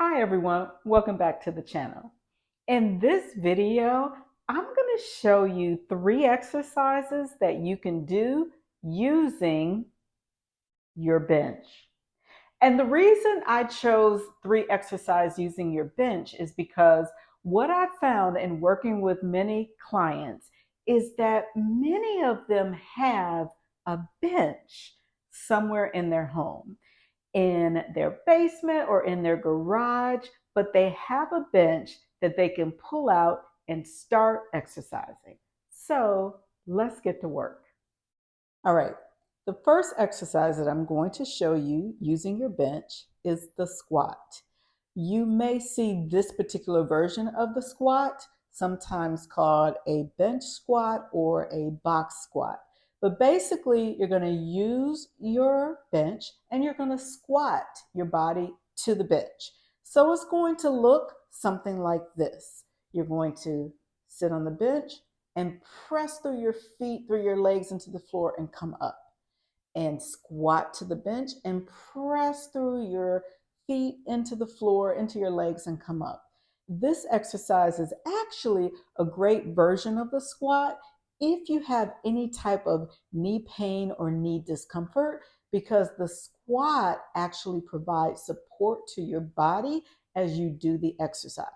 Hi everyone, welcome back to the channel. In this video, I'm going to show you 3 exercises that you can do using your bench. And the reason I chose 3 exercises using your bench is because what I found in working with many clients is that many of them have a bench somewhere in their home, in their basement or in their garage, but they have a bench that they can pull out and start exercising. So let's get to work. All right, the first exercise that I'm going to show you using your bench is the squat. You may see this particular version of the squat, sometimes called a bench squat or a box squat. But basically, you're going to use your bench and you're going to squat your body to the bench. So it's going to look something like this. You're going to sit on the bench and press through your feet, through your legs into the floor and come up. And squat to the bench and press through your feet into the floor, into your legs, and come up. This exercise is actually a great version of the squat if you have any type of knee pain or knee discomfort, because the squat actually provides support to your body as you do the exercise.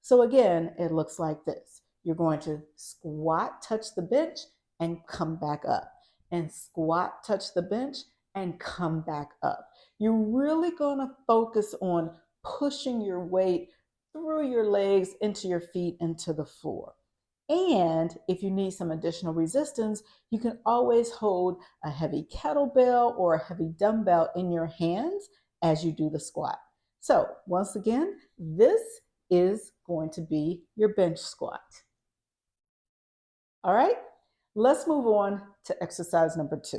So again, it looks like this. You're going to squat, touch the bench, and come back up. And squat, touch the bench, and come back up. You're really going to focus on pushing your weight through your legs, into your feet, into the floor. And if you need some additional resistance, you can always hold a heavy kettlebell or a heavy dumbbell in your hands as you do the squat. So once again, this is going to be your bench squat. All right, let's move on to exercise number 2.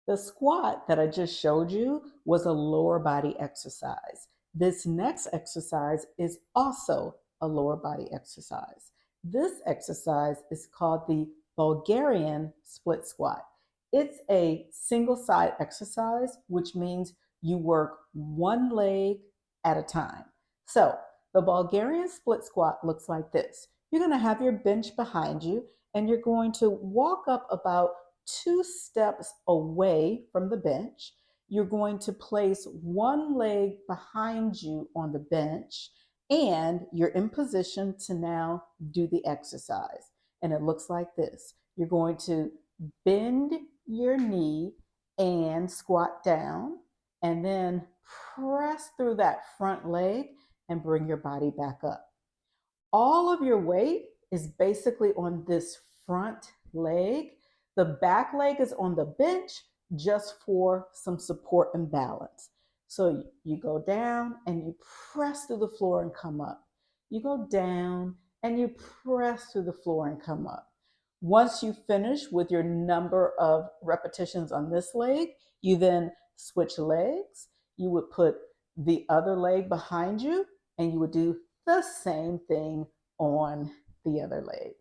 The squat that I just showed you was a lower body exercise. This next exercise is also a lower body exercise. This exercise is called the Bulgarian split squat. It's a single side exercise, which means you work one leg at a time. So the Bulgarian split squat looks like this. You're going to have your bench behind you and you're going to walk up about 2 steps away from the bench. You're going to place one leg behind you on the bench and you're in position to now do the exercise. And it looks like this. You're going to bend your knee and squat down and then press through that front leg and bring your body back up. All of your weight is basically on this front leg. The back leg is on the bench just for some support and balance. So you go down and you press through the floor and come up. You go down and you press through the floor and come up. Once you finish with your number of repetitions on this leg, you then switch legs. You would put the other leg behind you and you would do the same thing on the other leg.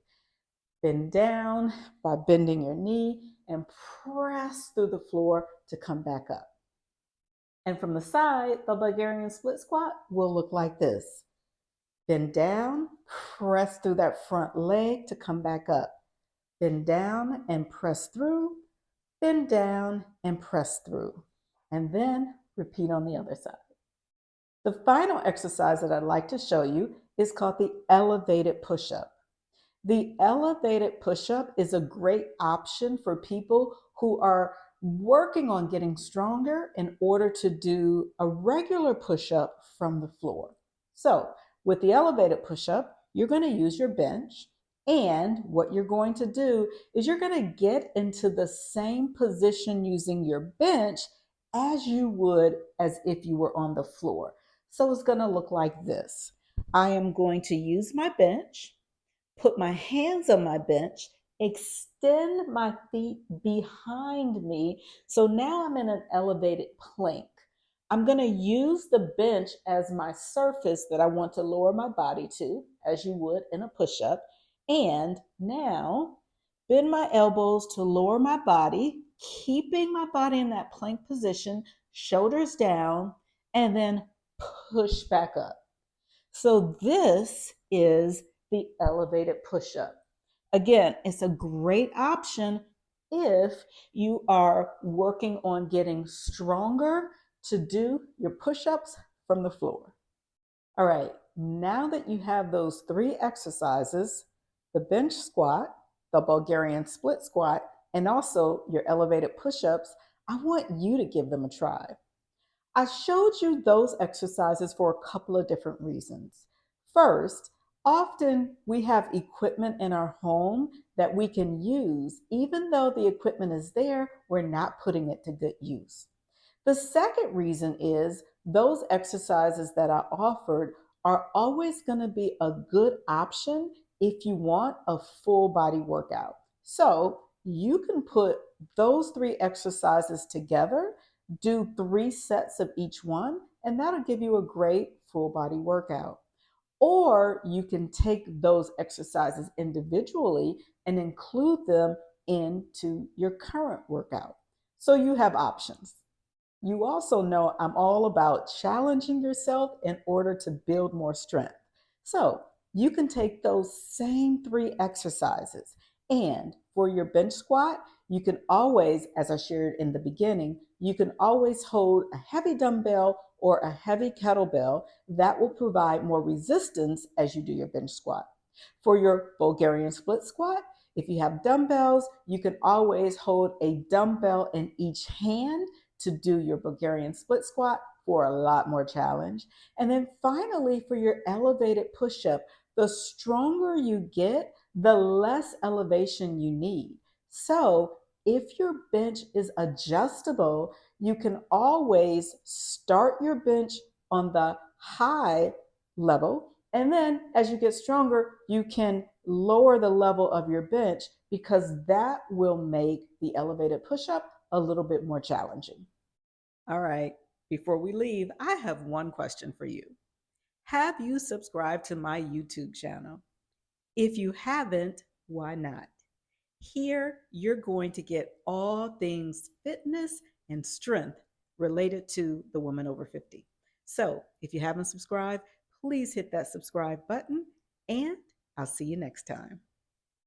Bend down by bending your knee and press through the floor to come back up. And from the side, the Bulgarian split squat will look like this. Bend down, press through that front leg to come back up. Bend down and press through, bend down and press through. And then repeat on the other side. The final exercise that I'd like to show you is called the elevated push-up. The elevated push-up is a great option for people who are working on getting stronger in order to do a regular push-up from the floor. So with the elevated push-up, you're going to use your bench, and what you're going to do is you're going to get into the same position using your bench as you would as if you were on the floor. So it's going to look like this. I am going to use my bench, put my hands on my bench, extend my feet behind me. So now I'm in an elevated plank. I'm going to use the bench as my surface that I want to lower my body to, as you would in a push-up. And now bend my elbows to lower my body, keeping my body in that plank position, shoulders down, and then push back up. So this is the elevated push-up. Again, it's a great option if you are working on getting stronger to do your push-ups from the floor. All right, now that you have those three exercises, the bench squat, the Bulgarian split squat, and also your elevated push-ups, I want you to give them a try. I showed you those exercises for a couple of different reasons. First, often we have equipment in our home that we can use. Even though the equipment is there, we're not putting it to good use. The second reason is those exercises that I offered are always going to be a good option if you want a full body workout. So you can put those three exercises together, do 3 sets of each one, and that'll give you a great full body workout. Or you can take those exercises individually and include them into your current workout. So you have options. You also know I'm all about challenging yourself in order to build more strength. So you can take those same three exercises. And for your bench squat, you can always, as I shared in the beginning, you can always hold a heavy dumbbell or a heavy kettlebell that will provide more resistance as you do your bench squat. For your Bulgarian split squat, if you have dumbbells, you can always hold a dumbbell in each hand to do your Bulgarian split squat for a lot more challenge. And then finally, for your elevated push-up, the stronger you get, the less elevation you need. So if your bench is adjustable, you can always start your bench on the high level. And then as you get stronger, you can lower the level of your bench because that will make the elevated push-up a little bit more challenging. All right, before we leave, I have one question for you. Have you subscribed to my YouTube channel? If you haven't, why not? Here, you're going to get all things fitness and strength related to the woman over 50. So if you haven't subscribed, please hit that subscribe button, and I'll see you next time.